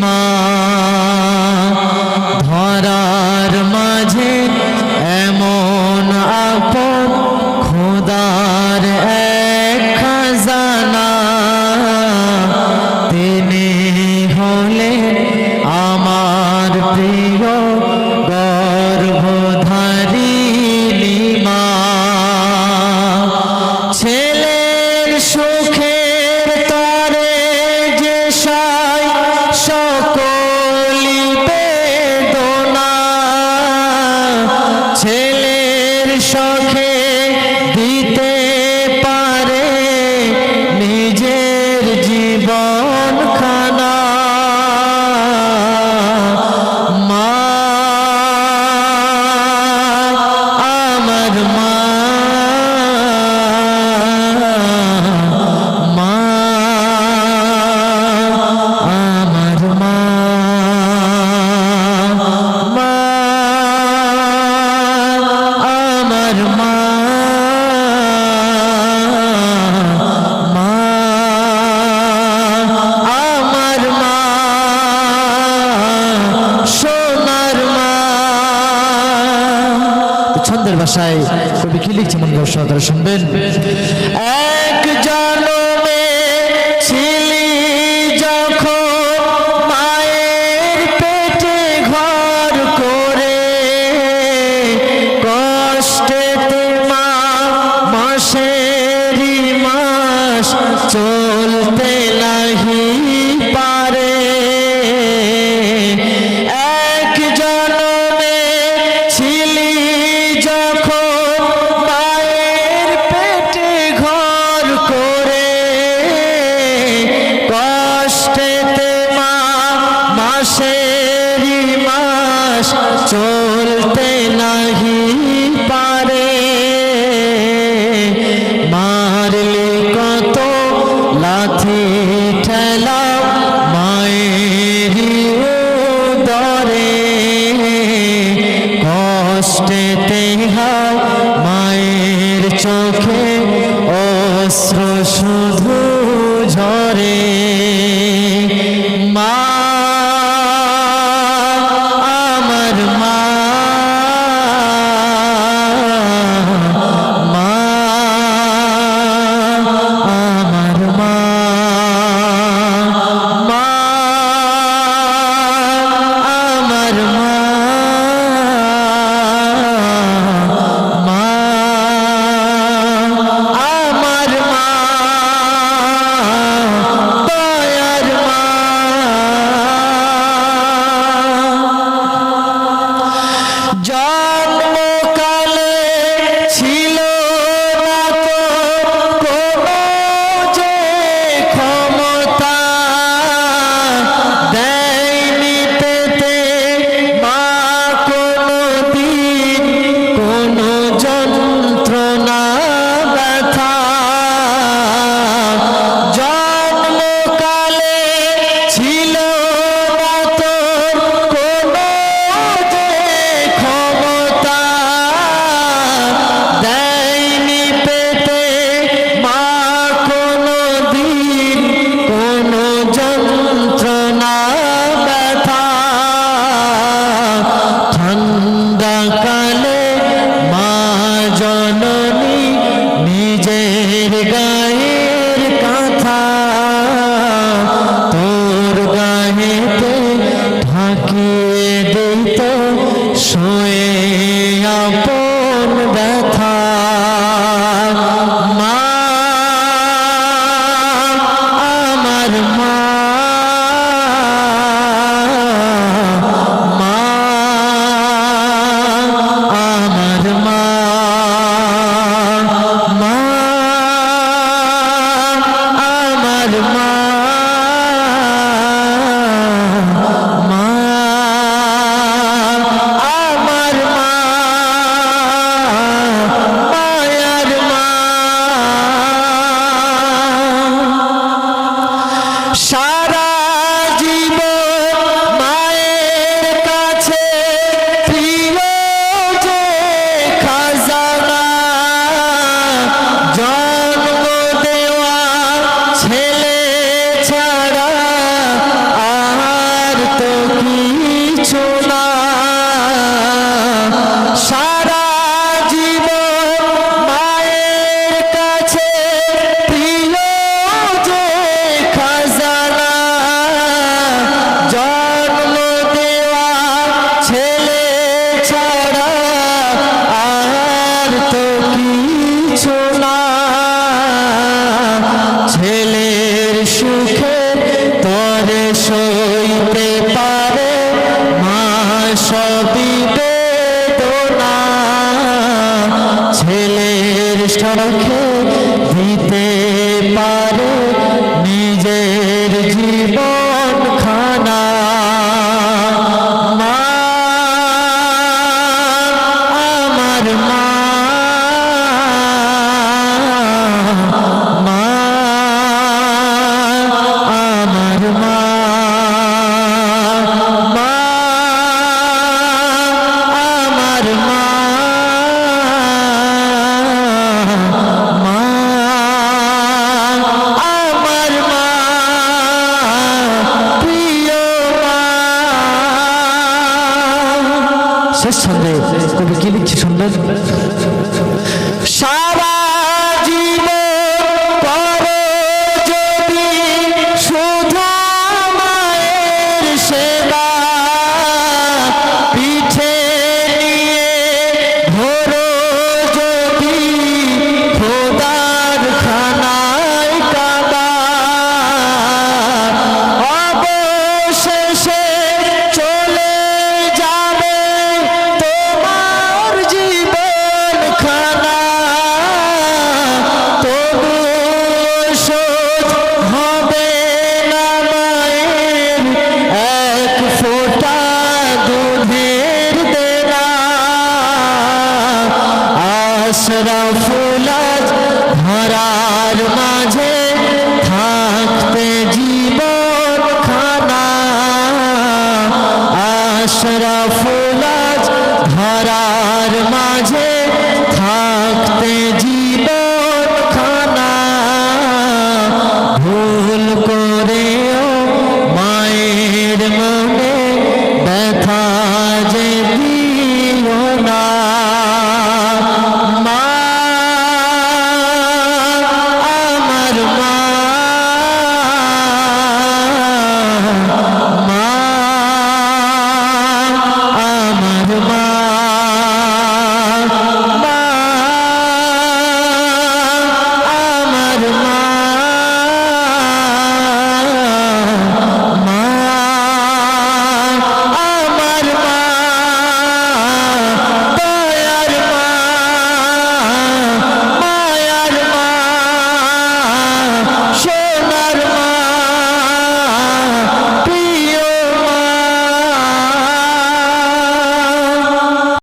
মা ধরার মাঝে এমন আপন খোদার এক খাজানা তিনি হলেন আমার প্রিয় গর্ভধারিণী মা ছেলের সুখের তরে যে সায় সকলি বেদনা ছেলের শখে দিতে পারে নিজের জীবন খানা মা আমার মা মা আমার মা মা আমার মা মা আমার মা সোনার মা ছন্দের ভাষায় কবি কি লিখছে মন সহকারে শুনবেন এক জন্মে ছিলি যখন মায়ের পেটে ঘর করে কষ্টেতে মা মাসেরই মাস চলতে নাহি পারে এক জন্মে ছিলি যখন মায়ের পেটে ঘর করে কষ্টেতে মা মাসেরই মাস চলতে নাহি পারে মারলি কত লাথি ঠেলা মায়েরই উদরে কষ্টেতে হয় মায়ের চোখে অশ্রু শুধু ঝরে মা আমার মা মা আমার মা মা আমার মা মা আমার মা দয়ার মা জন্মকালে ছিল না তো কোনো যে ক্ষমতা দেয়নি পেতে মা কোনো দিন কোনো যন্ত্রণা ব্যথা জন্মকালে ছিল না তো কোনো যে ক্ষমতা দেয়নি পেতে মা কোনো দিন কোনো যন্ত্রণা ব্যথা ঠান্ডা কালে মা জননী নিজের গায়ের কাঁথা তোর গায়েতে ঢাকিয়ে দিত শোয়ে আপন ব্যথা মা আমার মা মা আমার মা মা আমার মা মা হতে পারে মা সবই বেদনা ছেলের শখে দিতে পারে নিজের জীবন খানা মা আমার মা মা আমার মা মা আমার মা মা আমার মা প্রিয় মা শেষ ছন্দে কবি কি লিখছে সুন্দর সারা জীবন করো যদি শুধু মায়ের সেবা পিঠে নিয়ে ধরো যদি খোদার খানায় কাবা অবশেষে চলে যাবে তোমার জীবন খানা তবু শোধ হবে না মায়ের এক ফোঁটা দুধের দেনা আশরাফুল আজ ধরার মাঝে থাকতে জীবন খানা আশরাফ